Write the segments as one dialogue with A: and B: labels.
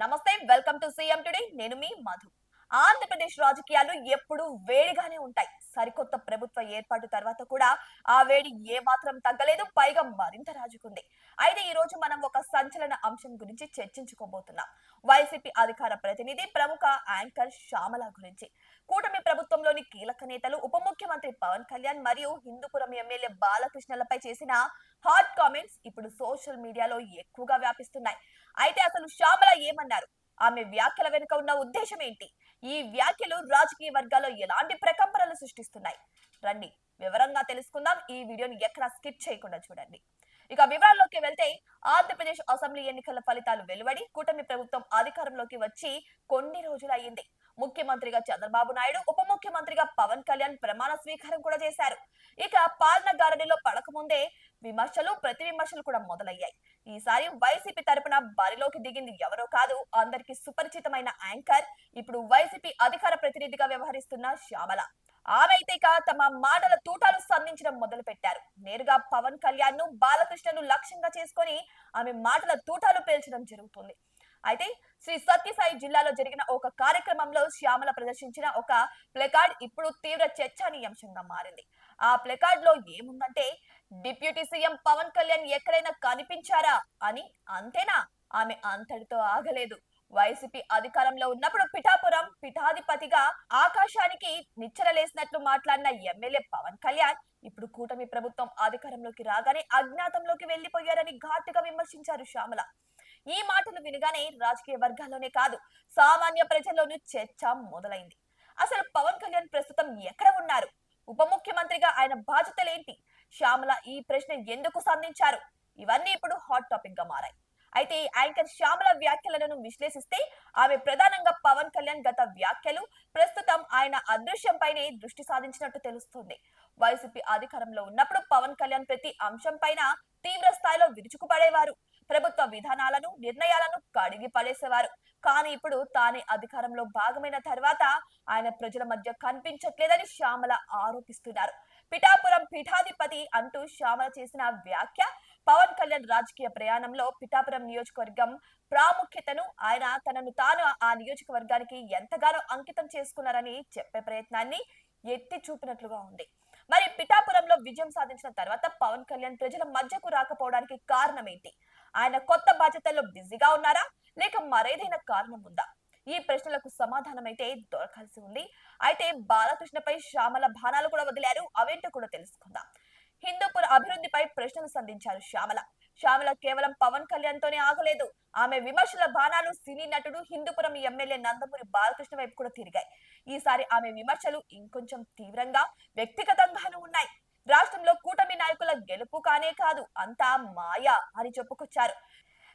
A: నమస్తే, welcome to CM today. నేను మీ మధు. ఆంధ్రప్రదేశ్ రాజకీయాలు ఎప్పుడు వేడిగానే ఉంటాయి. సరికొత్త ప్రభుత్వ ఏర్పాటు తర్వాత కూడా ఆ వేడి ఏ మాత్రం తగ్గలేదు, పైగా మరింత రాజుకుంది. అయితే ఈ రోజు మనం ఒక సంచలన అంశం గురించి చర్చించుకోబోతున్నాం. వైసీపీ అధికార ప్రతినిధి, ప్రముఖ యాంకర్ శ్యామల గురించి. కూటమి ప్రభుత్వంలోని కీలక నేతలు ఉప ముఖ్యమంత్రి పవన్ కళ్యాణ్ మరియు హిందూపురం ఎమ్మెల్యే బాలకృష్ణలపై చేసిన హాట్ కామెంట్స్ ఇప్పుడు సోషల్ మీడియాలో ఎక్కువగా వ్యాపిస్తున్నాయి. అయితే అసలు శ్యామల ఏమన్నారు? ఆమె వ్యాఖ్యల వెనుక ఉన్న ఉద్దేశం ఏంటి? ఈ వ్యాఖ్యలు రాజకీయ వర్గాల్లో ఎలాంటి ప్రకంపనలు సృష్టిస్తున్నాయి? రండి వివరంగా తెలుసుకుందాం. ఈ వీడియోని ఎక్కడా స్కిప్ చేయకుండా చూడండి. ఇక వివరాల్లోకి వెళ్తే, ఆంధ్రప్రదేశ్ అసెంబ్లీ ఎన్నికల ఫలితాలు వెలువడి కూటమి ప్రభుత్వం అధికారంలోకి వచ్చి కొన్ని రోజులయ్యింది. ముఖ్యమంత్రిగా చంద్రబాబు నాయుడు, ఉప ముఖ్యమంత్రిగా పవన్ కళ్యాణ్ ప్రమాణ స్వీకారం కూడా చేశారు. ఇక పాలన గారడిలో పడకముందే విమర్శలు, ప్రతి విమర్శలు కూడా మొదలయ్యాయి. ఈసారి వైసీపీ తరపున బరిలోకి దిగింది ఎవరో కాదు, అందరికి సుపరిచితమైన యాంకర్, ఇప్పుడు వైసీపీ అధికార ప్రతినిధిగా వ్యవహరిస్తున్న శ్యామల. ఆమె అయితే ఇక తమ మాటల తూటాలు సంధించడం మొదలు పెట్టారు. నేరుగా పవన్ కళ్యాణ్ ను, బాలకృష్ణను లక్ష్యంగా చేసుకొని ఆమె మాటల తూటాలు పేల్చడం జరుగుతుంది. అయితే శ్రీ సత్యసాయి జిల్లాలో జరిగిన ఒక కార్యక్రమంలో శ్యామల ప్రదర్శించిన ఒక ప్లెకార్డ్ ఇప్పుడు తీవ్ర చర్చనీయాంశంగా మారింది. ఆ ప్లెకార్డ్ లో ఏముందంటే, డిప్యూటీ సీఎం పవన్ కళ్యాణ్ ఎక్కడైనా కనిపించారా అని. అంతేనా? ఆమె అంతటితో ఆగలేదు. వైసీపీ అధికారంలో ఉన్నప్పుడు పిఠాపురం పీఠాధిపతిగా ఆకాశానికి నిచ్చెనలేసినట్లు మాట్లాడిన ఎమ్మెల్యే పవన్ కళ్యాణ్ ఇప్పుడు కూటమి ప్రభుత్వం అధికారంలోకి రాగానే అజ్ఞాతంలోకి వెళ్లిపోయారని ఘాటుగా విమర్శించారు శ్యామల. ఈ మాటలు వినగానే రాజకీయ వర్గాల్లోనే కాదు, సామాన్య ప్రజల్లోనూ చర్చ మొదలైంది. అసలు పవన్ కళ్యాణ్ ప్రస్తుతం ఎక్కడ ఉన్నారు? ఉప ముఖ్యమంత్రిగా ఆయన బాధ్యతలేంటి? శ్యామల ఈ ప్రశ్న ఎందుకు సంధించారు? ఇవన్నీ ఇప్పుడు హాట్ టాపిక్ గా మారాయి. అయితే యాంకర్ శ్యామల వ్యాఖ్యలను విశ్లేషిస్తే, ఆమె ప్రధానంగా పవన్ కళ్యాణ్ గత వ్యాఖ్యలు, ప్రస్తుతం ఆయన అదృశ్యంపైనే దృష్టి సాధించినట్టు తెలుస్తుంది. వైసీపీ అధికారంలో ఉన్నప్పుడు పవన్ కళ్యాణ్ ప్రతి అంశం పైన తీవ్ర స్థాయిలో విరుచుకుపడేవారు. ప్రభుత్వ విధానాలను, నిర్ణయాలను కడిగి పడేసేవారు. కానీ ఇప్పుడు తానే అధికారంలో భాగమైన తర్వాత ఆయన ప్రజల మధ్య కనిపించట్లేదని శ్యామల ఆరోపిస్తున్నారు. పిఠాపురం పీఠాధిపతి అంటూ శ్యామల చేసిన వ్యాఖ్య పవన్ కళ్యాణ్ రాజకీయ ప్రయాణంలో పిఠాపురం నియోజకవర్గం ప్రాముఖ్యతను, ఆయన తనను తాను ఆ నియోజకవర్గానికి ఎంతగానో అంకితం చేసుకున్నారని చెప్పే ప్రయత్నాన్ని ఎత్తి చూపినట్లుగా ఉంది. మరి పిఠాపురంలో విజయం సాధించిన తర్వాత పవన్ కళ్యాణ్ ప్రజల మధ్యకు రాకపోవడానికి కారణం ఏంటి? ఆయన కొత్త బాధ్యతల్లో బిజీగా ఉన్నారా, లేక మరేదైనా కారణం ఉందా? ఈ ప్రశ్నలకు సమాధానం అయితే దొరకాల్సి ఉంది. అయితే బాలకృష్ణపై శ్యామల బాణాలు కూడా వదిలారు. అవేంటో కూడా తెలుసుకుందాం. హిందూపుర అభివృద్ధిపై ప్రశ్నలు సంధించారు శ్యామల. శ్యామల కేవలం పవన్ కళ్యాణ్ తోనే ఆగలేదు. ఆమె విమర్శల బాణాలు సినీ నటుడు, హిందూపురం ఎమ్మెల్యే నందమూరి బాలకృష్ణ వైపు కూడా తిరిగాయి. ఈసారి ఆమె విమర్శలు ఇంకొంచెం తీవ్రంగా, వ్యక్తిగతంగానూ ఉన్నాయి. రాష్ట్రంలో కూటమి నాయకుల గెలుపు కానే కాదు, అంతా మాయా అని చెప్పుకొచ్చారు.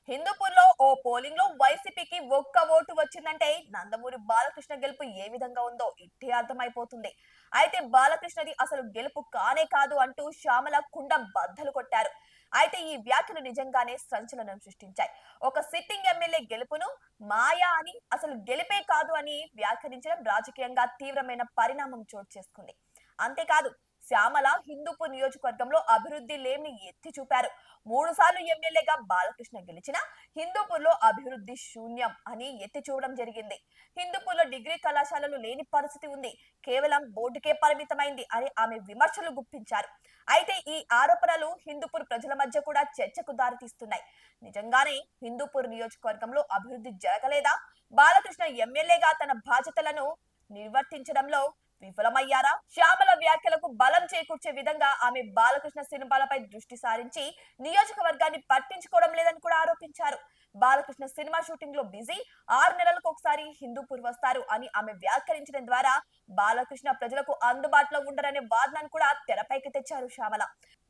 A: హిందూపూర్ లో ఓ పోలింగ్ లో వైసీపీకి ఒక్క ఓటు వచ్చిందంటే నందమూరి బాలకృష్ణ గెలుపు ఏ విధంగా ఉందో ఇట్టే అర్థమైపోతుంది. అయితే బాలకృష్ణది అసలు గెలుపు కానే కాదు అంటూ శ్యామల కుండ బద్దలు కొట్టారు. అయితే ఈ వ్యాఖ్యలు నిజంగానే సంచలనం సృష్టించాయి. ఒక సిట్టింగ్ ఎమ్మెల్యే గెలుపును మాయా అని, అసలు గెలిపే కాదు అని వ్యాఖ్యానించడం రాజకీయంగా తీవ్రమైన పరిణామం చోటు చేసుకుంది. అంతేకాదు, శ్యామల హిందూపూర్ నియోజకవర్గంలో అభివృద్ధి లేని ఎత్తి చూపారు. 3 సార్లు ఎమ్మెల్యేగా బాలకృష్ణ గెలిచిన హిందూపూర్ లో అభివృద్ధి శూన్యం అని ఎత్తి చూడడం జరిగింది. హిందూపూర్ లో డిగ్రీ కళాశాలలు లేని పరిస్థితి ఉంది, కేవలం బోర్డుకే పరిమితమైంది అని ఆమె విమర్శలు గుప్పించారు. అయితే ఈ ఆరోపణలు హిందూపూర్ ప్రజల మధ్య కూడా చర్చకు దారితీస్తున్నాయి. నిజంగానే హిందూపూర్ నియోజకవర్గంలో అభివృద్ధి జరగలేదా? బాలకృష్ణ ఎమ్మెల్యేగా తన బాధ్యతలను నిర్వర్తించడంలో విఫలమయ్యారా? శ్యామల వ్యాఖ్యలకు బలం చేకూర్చే విధంగా ఆమె బాలకృష్ణ సినిమాలపై దృష్టి సారించి నియోజకవర్గాన్ని పట్టించుకోవడం లేదని కూడా ఆరోపించారు. బాలకృష్ణ సినిమా షూటింగ్ లో బిజీ, 6 నెలలకు ఒకసారి హిందూపూర్ వస్తారు అని ఆమె వ్యాఖ్యానించడం ద్వారా బాలకృష్ణ ప్రజలకు అందుబాటులో ఉండరనే వాదనను కూడా తెరపైకి తెచ్చారు శ్యామల.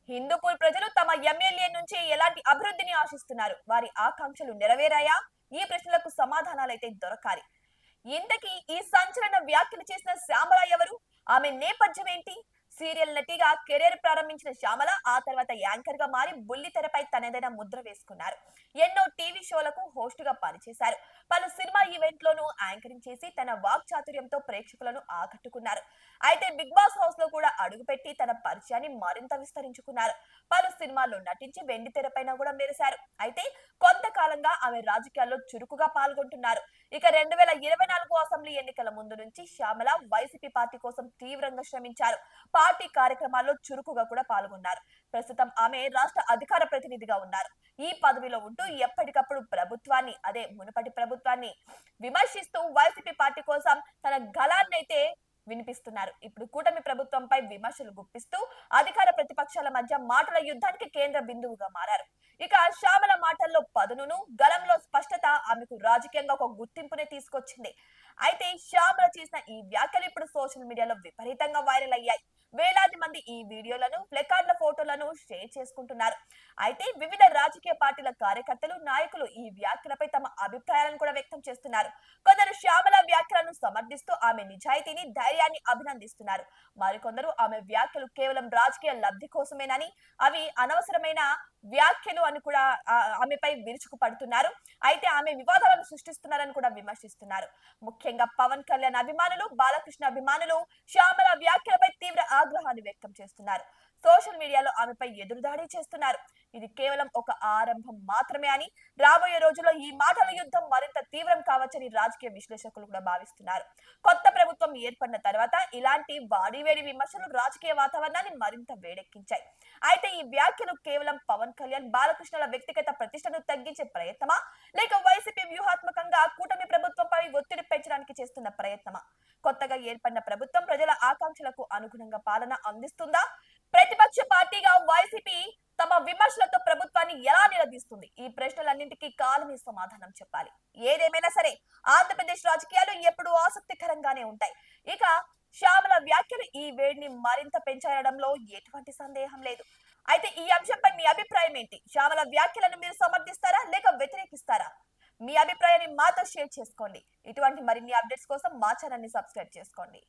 A: హిందూపూర్ ప్రజలు తమ ఎమ్మెల్యే నుంచి ఎలాంటి అభివృద్ధిని ఆశిస్తున్నారు? వారి ఆకాంక్షలు నెరవేరాయా? ఈ ప్రశ్నలకు సమాధానాలైతే దొరకాలి. ఇంతకీ ఈ సంచలన వ్యాఖ్యలు చేసిన శ్యామల ఎవరు? ఆమె నేపథ్యం ఏంటి? సీరియల్ నటిగా కెరీర్ ప్రారంభించిన శ్యామల ఆ తర్వాత యాంకర్ గా మారి బుల్లి తెరపై తనదైన ముద్ర వేసుకున్నారు. ఎన్నో టీవీ షోలకు హోస్ట్ గా పనిచేశారు. పలు సినిమా ఈవెంట్ లోనూ యాంకరింగ్ చేసి తన వాక్ చాతుర్యంతో ప్రేక్షకులను ఆకట్టుకున్నారు. అయితే బిగ్ బాస్ హౌస్ లో కూడా అడుగుపెట్టి తన పరిచయాన్ని మరింత విస్తరించుకున్నారు. పలు సినిమాల్లో నటించి వెండి తెరపైన కూడా మెరిశారు. అయితే కొంతకాలంగా ఆమె రాజకీయాల్లో చురుకుగా పాల్గొంటున్నారు. ఇక 2024 అసెంబ్లీ ఎన్నికల ముందు నుంచి శ్యామల వైసీపీ పార్టీ కోసం తీవ్రంగా శ్రమించారు. పార్టీ కార్యక్రమాల్లో చురుకుగా కూడా పాల్గొన్నారు. ప్రస్తుతం ఆమె రాష్ట్ర అధికార ప్రతినిధిగా ఉన్నారు. ఈ పదవిలో ఉంటూ ఎప్పటికప్పుడు ప్రభుత్వాన్ని మునుపటి ప్రభుత్వాన్ని విమర్శిస్తూ వైసీపీ పార్టీ కోసం తన గళాన్నైతే వినిపిస్తున్నారు. ఇప్పుడు కూటమి ప్రభుత్వంపై విమర్శలు గుప్పిస్తూ అధికార ప్రతిపక్షాల మధ్య మాటల యుద్ధానికి కేంద్ర బిందువుగా మారారు. ఇక శ్యామల మాటల్లో పదునును, గలంలో స్పష్టత ఆమెకు రాజకీయంగా ఒక గుర్తింపునే తీసుకొచ్చింది. అయితే శ్యామల చేసిన ఈ వ్యాఖ్యలు ఇప్పుడు సోషల్ మీడియాలో విపరీతంగా వైరల్ అయ్యాయి. వేలాది మంది ఈ వీడియోలను, ప్లకార్డుల ఫోటోలను షేర్ చేసుకుంటున్నారు. అయితే వివిధ రాజకీయ పార్టీల కార్యకర్తలు, నాయకులు ఈ వ్యాఖ్యలపై తమ అభిప్రాయాలను కూడా వ్యక్తం చేస్తున్నారు. కొందరు శ్యామల వ్యాఖ్యలను సమర్థిస్తూ ఆమె నిజాయితీని, ధైర్యాన్ని అభినందిస్తున్నారు. మరికొందరు ఆమె వ్యాఖ్యలు కేవలం రాజకీయ లబ్ధి కోసమేనని, అవి అనవసరమైన వ్యాఖ్యలు అని కూడా ఆమెపై విరుచుకుపడుతున్నారు. అయితే ఆమె వివాదాలను సృష్టిస్తున్నారని కూడా విమర్శిస్తున్నారు. ముఖ్యంగా పవన్ కళ్యాణ్ అభిమానులు, బాలకృష్ణ అభిమానులు శ్యామల వ్యాఖ్యలపై తీవ్ర ఆగ్రహాన్ని వ్యక్తం చేస్తున్నారు. సోషల్ మీడియాలో ఆమెపై ఎదురుదాడి చేస్తున్నారు. ఇది కేవలం ఒక ఆరంభం మాత్రమే అని, రాబోయే రోజుల్లో ఈ మాటల యుద్ధం మరింత తీవ్రం కావచ్చని రాజకీయ విశ్లేషకులు కూడా భావిస్తున్నారు. కొత్త ప్రభుత్వం ఏర్పడిన తర్వాత ఇలాంటి వాడివేడి విమర్శలు రాజకీయ వాతావరణాన్ని మరింత వేడెక్కించాయి. అయితే ఈ వ్యాఖ్యలు కేవలం పవన్ కళ్యాణ్, బాలకృష్ణల వ్యక్తిగత ప్రతిష్టను తగ్గించే ప్రయత్నమా, లేక వైసీపీ వ్యూహాత్మకంగా కూటమి ప్రభుత్వంపై ఒత్తిడి పెంచడానికి చేస్తున్న ప్రయత్నమా? కొత్తగా ఏర్పడిన ప్రభుత్వం ప్రజల ఆకాంక్షలకు అనుగుణంగా పాలన అందిస్తుందా? ప్రతిపక్ష పార్టీగా వైసీపీ తమ విమర్శలతో ప్రభుత్వాన్ని ఎలా నిలదీస్తుంది? ఈ ప్రశ్నలన్నింటికీ కాలమే సమాధానం చెప్పాలి. ఏదేమైనా సరే ఆంధ్రప్రదేశ్ రాజకీయాలు ఎప్పుడూ ఆసక్తికరంగానే ఉంటాయి. ఇక శ్యామల వ్యాఖ్యలు ఈ వేడిని మరింత పెంచడంలో ఎటువంటి సందేహం లేదు. అయితే ఈ అంశంపై మీ అభిప్రాయం ఏంటి? శ్యామల వ్యాఖ్యలను మీరు సమర్థిస్తారా లేక వ్యతిరేకిస్తారా? మీ అభిప్రాయాన్ని మాతో షేర్ చేసుకోండి. ఇటువంటి మరిన్ని అప్డేట్స్ కోసం మా ఛానల్ ని సబ్స్క్రైబ్ చేసుకోండి.